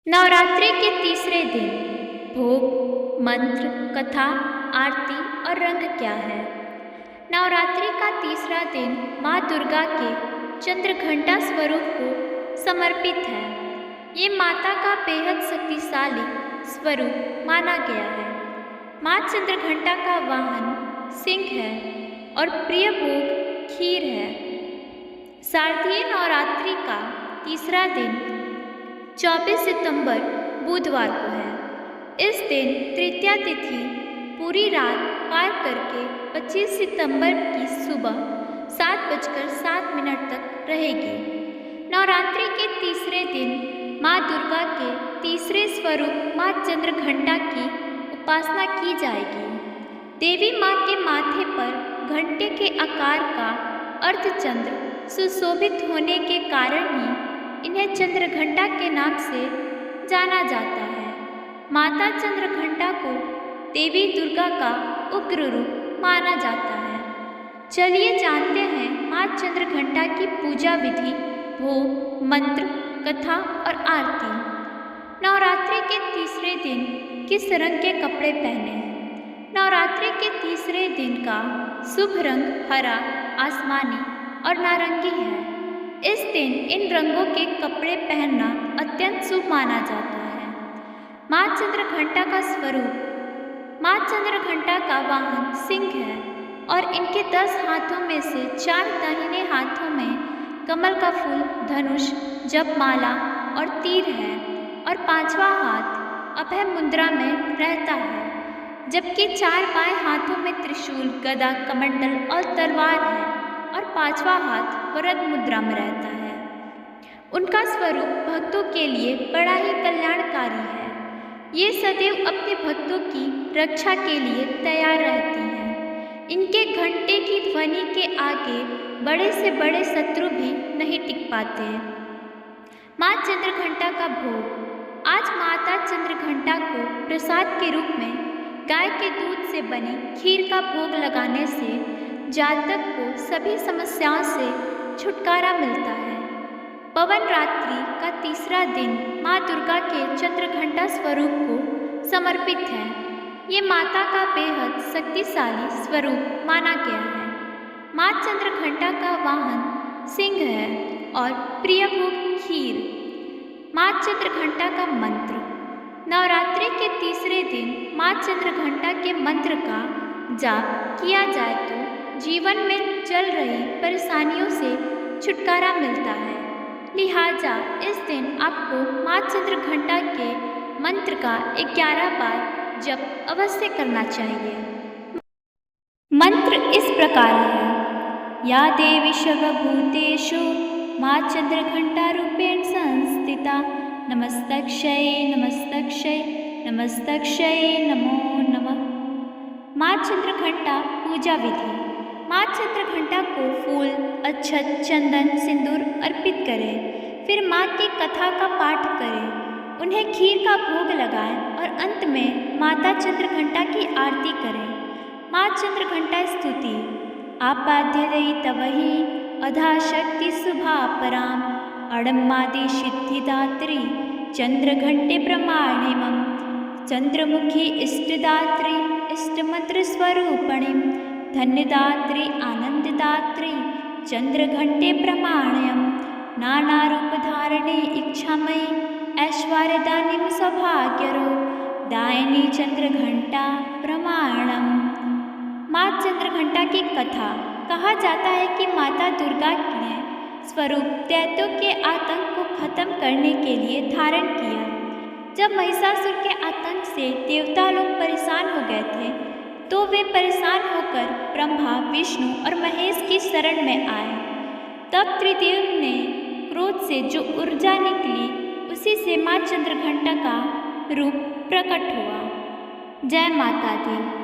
नवरात्रि के तीसरे दिन भोग, मंत्र, कथा, आरती और रंग क्या है। नवरात्रि का तीसरा दिन माँ दुर्गा के चंद्रघंटा स्वरूप को समर्पित है। ये माता का बेहद शक्तिशाली स्वरूप माना गया है। माँ चंद्रघंटा का वाहन सिंह है और प्रिय भोग खीर है। शारदीय नवरात्रि का तीसरा दिन 24 सितंबर बुधवार को है। इस दिन तृतीया तिथि पूरी रात पार करके 25 सितंबर की सुबह 7:07 तक रहेगी। नवरात्रि के तीसरे दिन माँ दुर्गा के तीसरे स्वरूप माँ चंद्रघंटा की उपासना की जाएगी। देवी माँ के माथे पर घंटे के आकार का अर्धचंद्र सुशोभित होने के कारण ही इन्हें चंद्रघंटा के नाम से जाना जाता है। माता चंद्रघंटा को देवी दुर्गा का उग्र रूप माना जाता है। चलिए जानते हैं माँ चंद्रघंटा की पूजा विधि, भोग, मंत्र, कथा और आरती। नवरात्रि के तीसरे दिन किस रंग के कपड़े पहने? नवरात्रि के तीसरे दिन का शुभ रंग हरा, आसमानी और नारंगी है। इस दिन इन रंगों के कपड़े पहनना अत्यंत शुभ माना जाता है। माँ चंद्रघंटा का स्वरूप। माँ चंद्रघंटा का वाहन सिंह है और इनके 10 हाथों में से 4 दाहिने हाथों में कमल का फूल, धनुष, जपमाला और तीर है और 5वां हाथ अभय मुद्रा में रहता है, जबकि 4 बाएं हाथों में त्रिशूल, गदा, कमंडल और तलवार है और 5वां हाथ वरद मुद्रा में रहता है। उनका स्वरूप भक्तों के लिए बड़ा ही कल्याणकारी है। ये सदैव अपने भक्तों की रक्षा के लिए तैयार रहती हैं। इनके घंटे की ध्वनि के आगे बड़े से बड़े शत्रु भी नहीं टिक पाते। माँ चंद्रघंटा का भोग। आज माता चंद्रघंटा को प्रसाद के रूप में गाय के दूध से बनी खीर का भोग लगाने से जातक को सभी समस्याओं से छुटकारा मिलता है। पवन रात्रि का तीसरा दिन माँ दुर्गा के चंद्रघंटा स्वरूप को समर्पित है। ये माता का बेहद शक्तिशाली स्वरूप माना गया है। माँ चंद्रघंटा का वाहन सिंह है और प्रिय भोग खीर। माँ चंद्रघंटा का मंत्र। नवरात्रि के तीसरे दिन माँ चंद्रघंटा के मंत्र का जाप किया जाए तो जीवन में चल रही परेशानियों से छुटकारा मिलता है। लिहाजा इस दिन आपको माँ चंद्रघंटा के मंत्र का 11 बार जप अवश्य करना चाहिए। मंत्र इस प्रकार है। या देवी सर्वभूतेषु माँ चंद्रघंटा रूपेण संस्थिता नमस्तक्षय नमस्तक्षय नमस्तक्षय नमो नमः। माँ चंद्रघंटा पूजा विधि। माँ चंद्रघंटा को फूल, अक्षत, चंदन, सिंदूर अर्पित करें। फिर माँ की कथा का पाठ करें, उन्हें खीर का भोग लगाएं और अंत में माता चंद्रघंटा की आरती करें। माँ चंद्रघंटा स्तुति। आपाद्यते तवहि अधा शक्ति शुभा पराम अडम्मादि सिद्धिदात्री चंद्रघंटे प्रमाणिमं चंद्रमुखी इष्टदात्री इष्टमंत्र स्वरूपणी धन्यदात्री आनंददात्री चंद्रघंटे प्रमाणयम नानारूपधारणे इच्छामयी ऐश्वर्यदानीं सौभाग्यरो दायिनी चंद्रघंटा प्रमाणम। माँ चंद्रघंटा की कथा। कहा जाता है कि माता दुर्गा ने स्वरूप दैत्यों के आतंक को खत्म करने के लिए धारण किया। जब महिषासुर के आतंक से देवता लोग परेशान हो गए थे तो वे परेशान होकर ब्रह्मा, विष्णु और महेश की शरण में आए। तब त्रिदेव ने क्रोध से जो ऊर्जा निकली उसी से माँ चंद्रघंटा का रूप प्रकट हुआ। जय माता दी।